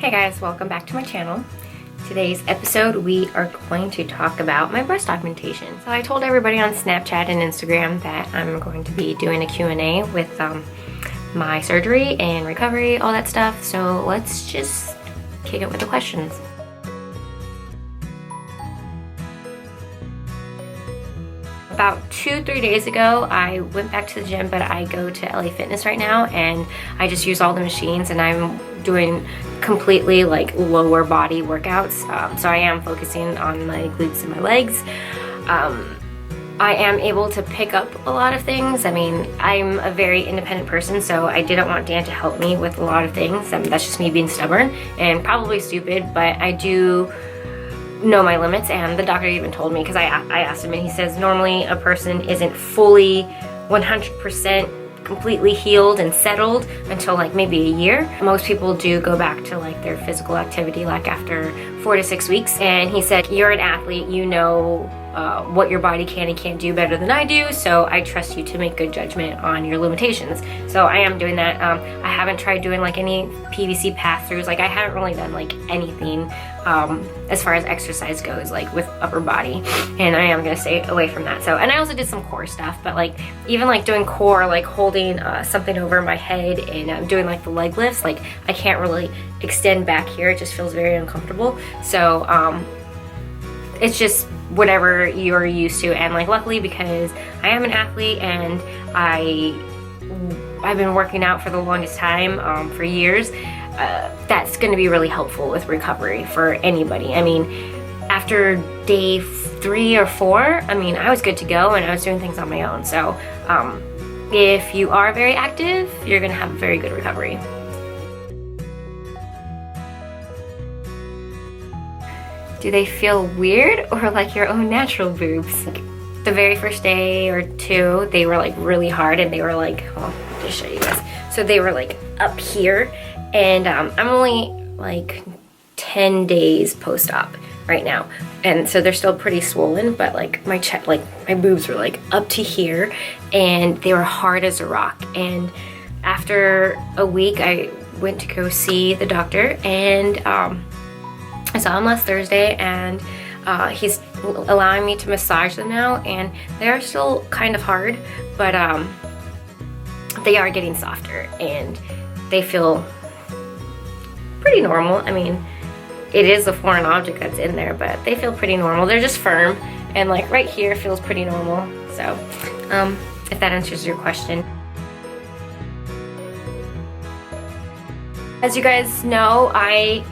Hey guys, welcome back to my channel. Today's episode we are going to talk about my breast augmentation. So I told everybody on Snapchat and Instagram that I'm going to be doing a Q&A with my surgery and recovery, all that stuff. So let's just kick it with the questions. About 2-3 days ago, I went back to the gym, but I go to LA Fitness right now and I just use all the machines and I'm doing completely like lower body workouts. So I am focusing on my glutes and my legs. I am able to pick up a lot of things. I mean, I'm a very independent person, so I didn't want Dan to help me with a lot of things. That's just me being stubborn and probably stupid, but I do know my limits, and the doctor even told me, because I asked him and he says normally a person isn't fully 100% completely healed and settled until like maybe a year. Most people do go back to like their physical activity like after 4 to 6 weeks, and he said you're an athlete, you know what your body can and can't do better than I do, so I trust you to make good judgment on your limitations. So I am doing that. I haven't tried doing like any PVC pass-throughs. Like I haven't really done like anything as far as exercise goes, like with upper body, and I am gonna stay away from that. So, and I also did some core stuff, but like even like doing core, like holding something over my head and doing like the leg lifts, like I can't really extend back here. It just feels very uncomfortable. So it's just whatever you're used to, and like luckily because I am an athlete and I've been working out for the longest time, for years, that's going to be really helpful with recovery for anybody. I mean, after day 3 or 4, I mean, I was good to go and I was doing things on my own. So if you are very active, you're going to have a very good recovery. Do they feel weird or like your own natural boobs? Like, the very first day or 2, they were like really hard, and they were like, oh, I'll just show you guys. So they were like up here, and I'm only like 10 days post-op right now. And so they're still pretty swollen, but like my chest, like my boobs were like up to here, and they were hard as a rock. And after a week, I went to go see the doctor, and I saw him last Thursday, and he's allowing me to massage them now, and they are still kind of hard, but they are getting softer and they feel pretty normal. I mean, it is a foreign object that's in there, but they feel pretty normal. They're just firm, and like right here feels pretty normal. So if that answers your question. As you guys know, I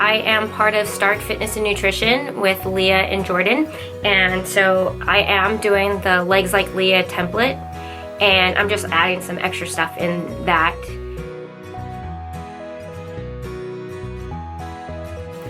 am part of Stark Fitness and Nutrition with Leah and Jordan, and so I am doing the Legs Like Leah template, and I'm just adding some extra stuff in that.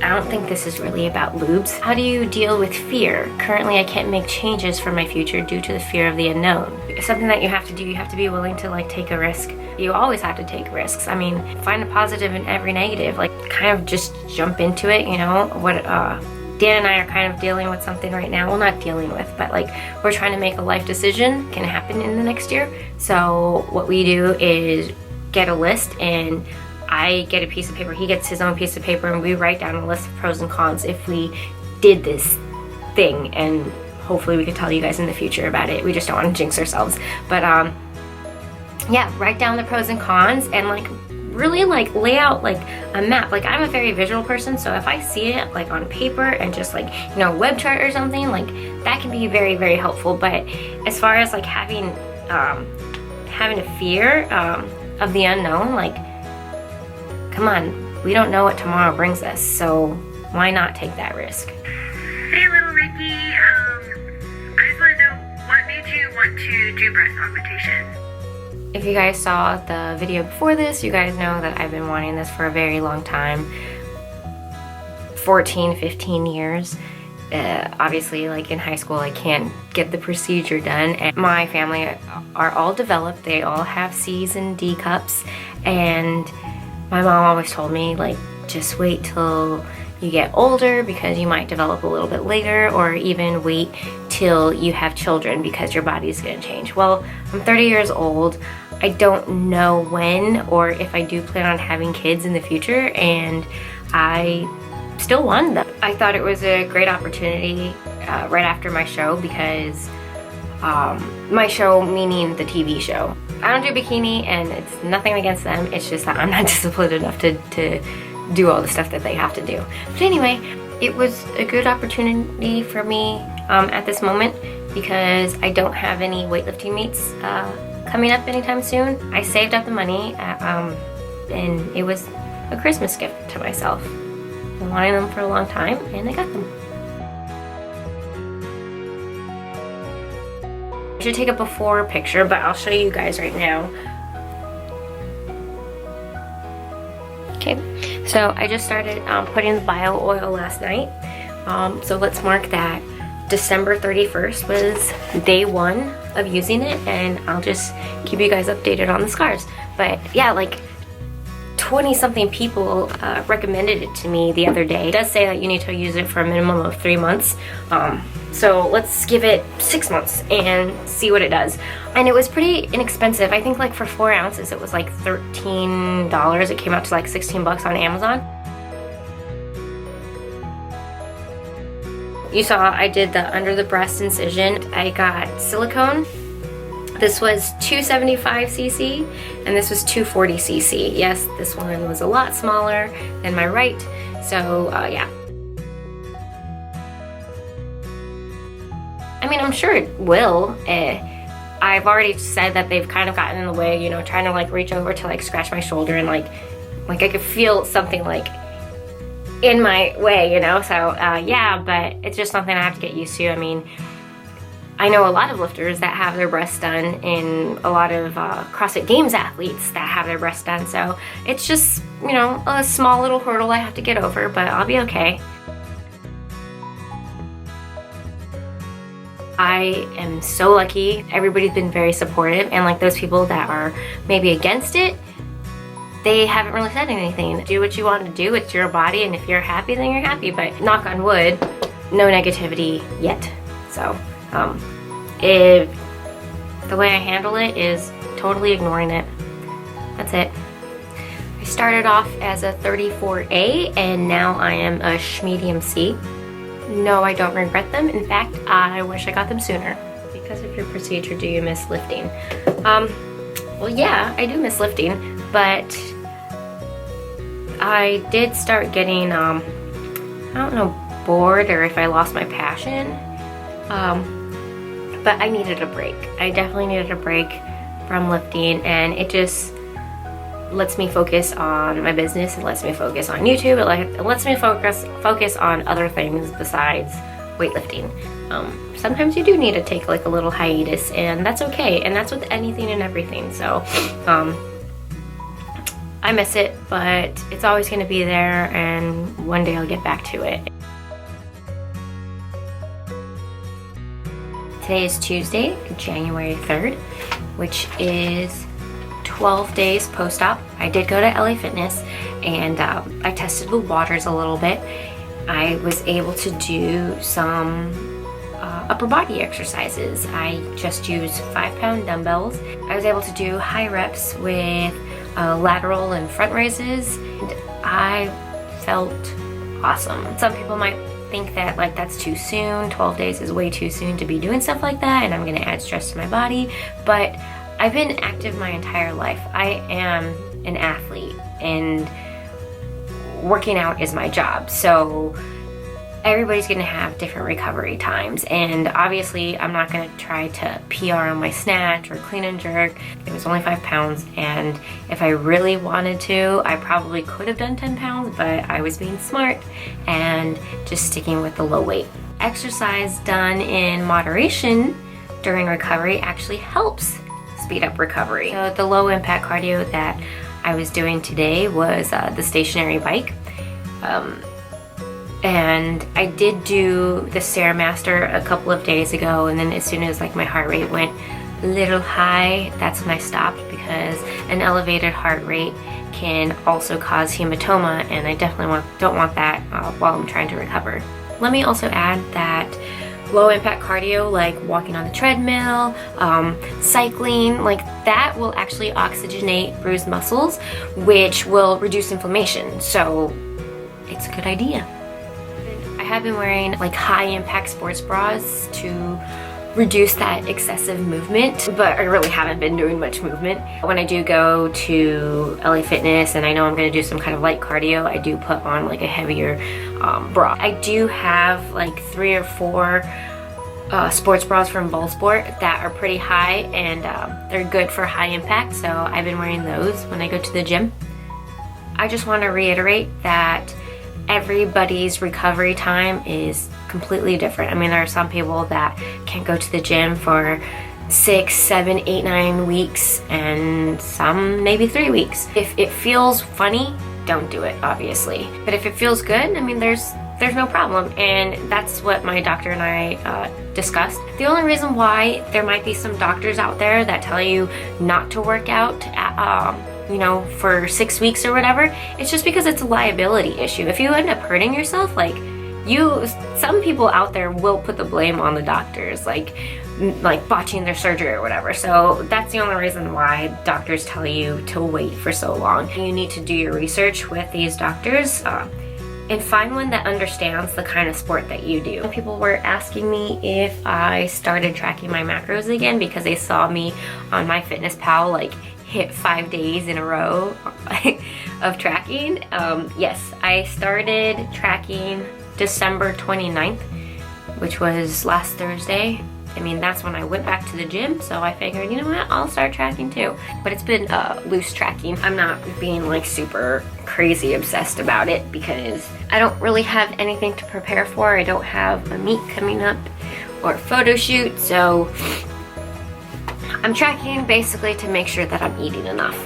I don't think this is really about lubes. How do you deal with fear? Currently, I can't make changes for my future due to the fear of the unknown. It's something that you have to do. You have to be willing to like take a risk. You always have to take risks. I mean, find a positive in every negative. Like, kind of just jump into it, you know? What Dan and I are kind of dealing with something right now. Well, not dealing with, but like we're trying to make a life decision. Can happen in the next year. So what we do is get a list, and I get a piece of paper, he gets his own piece of paper, and we write down a list of pros and cons if we did this thing, and hopefully we can tell you guys in the future about it. We just don't want to jinx ourselves. But yeah, write down the pros and cons, and like really like lay out like a map. Like, I'm a very visual person, so if I see it like on paper and just like, you know, web chart or something, like that can be very, very helpful. But as far as like having a fear of the unknown, like, come on, we don't know what tomorrow brings us, so why not take that risk? Hey little Ricky, I just want to know, what made you want to do breast augmentation? If you guys saw the video before this, you guys know that I've been wanting this for a very long time, 14, 15 years. Obviously, like in high school, I can't get the procedure done, and my family are all developed. They all have C's and D cups, and my mom always told me, like, just wait till you get older because you might develop a little bit later, or even wait till you have children because your body's gonna change. Well, I'm 30 years old. I don't know when or if I do plan on having kids in the future, and I still wanted them. I thought it was a great opportunity right after my show, because my show meaning the TV show. I don't do bikini, and it's nothing against them, it's just that I'm not disciplined enough to do all the stuff that they have to do. But anyway, it was a good opportunity for me at this moment, because I don't have any weightlifting meets coming up anytime soon. I saved up the money and it was a Christmas gift to myself. I've been wanting them for a long time, and I got them. I should take a before picture, but I'll show you guys right now. Okay, so I just started putting the bio oil last night. So let's mark that December 31st was day 1 of using it, and I'll just keep you guys updated on the scars. But yeah, like 20 something people recommended it to me the other day. It does say that you need to use it for a minimum of 3 months. So let's give it 6 months and see what it does. And it was pretty inexpensive. I think like for 4 ounces it was like $13. It came out to like 16 bucks on Amazon. You saw I did the under the breast incision. I got silicone. This was 275cc and this was 240cc. Yes, this one was a lot smaller than my right. So yeah. I mean, I'm sure it will. I've already said that they've kind of gotten in the way, you know, trying to like reach over to like scratch my shoulder, and like I could feel something like in my way, you know. So yeah, but it's just something I have to get used to. I mean, I know a lot of lifters that have their breasts done, and a lot of CrossFit Games athletes that have their breasts done. So it's just, you know, a small little hurdle I have to get over, but I'll be okay. I am so lucky. Everybody's been very supportive, and like those people that are maybe against it, they haven't really said anything. Do what you want to do, it's your body, and if you're happy, then you're happy. But knock on wood, no negativity yet. So if the way I handle it is totally ignoring it. That's it. I started off as a 34A, and now I am a medium C. No, I don't regret them. In fact, I wish I got them sooner. Because of your procedure, do you miss lifting? Well, yeah, I do miss lifting, but I did start getting, I don't know, bored, or if I lost my passion. But I needed a break. I definitely needed a break from lifting, and it just lets me focus on my business. It lets me focus on YouTube. It lets me focus on other things besides weightlifting. Sometimes you do need to take like a little hiatus, and that's okay. And that's with anything and everything. So I miss it, but it's always going to be there, and one day I'll get back to it. Today is Tuesday, January 3rd, which is 12 days post-op. I did go to LA Fitness, and I tested the waters a little bit. I was able to do some upper body exercises. I just used 5-pound dumbbells. I was able to do high reps with lateral and front raises, and I felt awesome. Some people might think that like that's too soon. 12 days is way too soon to be doing stuff like that, and I'm gonna add stress to my body, but I've been active my entire life. I am an athlete, and working out is my job. So everybody's gonna have different recovery times, and obviously I'm not gonna try to PR on my snatch or clean and jerk. It was only 5 pounds, and if I really wanted to, I probably could have done 10 pounds, but I was being smart and just sticking with the low weight. Exercise done in moderation during recovery actually helps speed up recovery. So the low impact cardio that I was doing today was the stationary bike. And I did do the Stairmaster a couple of days ago, and then as soon as like my heart rate went a little high, that's when I stopped, because an elevated heart rate can also cause hematoma, and I definitely don't want that while I'm trying to recover. Let me also add that low impact cardio like walking on the treadmill, cycling, like that will actually oxygenate bruised muscles, which will reduce inflammation. So it's a good idea. I have been wearing like high impact sports bras to reduce that excessive movement, but I really haven't been doing much movement. When I do go to LA Fitness and I know I'm gonna do some kind of light cardio, I do put on like a heavier bra. I do have like 3 or 4 sports bras from Ball Sport that are pretty high, and they're good for high impact, so I've been wearing those when I go to the gym. I just want to reiterate that everybody's recovery time is completely different. I mean, there are some people that can go to the gym for 6, 7, 8, 9 weeks, and some maybe 3 weeks. If it feels funny, don't do it, obviously. But if it feels good, I mean, there's no problem, and that's what my doctor and I discussed. The only reason why there might be some doctors out there that tell you not to work out you know, for 6 weeks or whatever, it's just because it's a liability issue. If you end up hurting yourself, like some people out there will put the blame on the doctors, like botching their surgery or whatever. So that's the only reason why doctors tell you to wait for so long. You need to do your research with these doctors and find one that understands the kind of sport that you do. People were asking me if I started tracking my macros again because they saw me on MyFitnessPal like hit 5 days in a row of tracking. Yes, I started tracking December 29th, which was last Thursday. I mean, that's when I went back to the gym, so I figured, you know what, I'll start tracking too. But it's been loose tracking. I'm not being like super crazy obsessed about it because I don't really have anything to prepare for. I don't have a meet coming up or a photo shoot, so I'm tracking basically to make sure that I'm eating enough.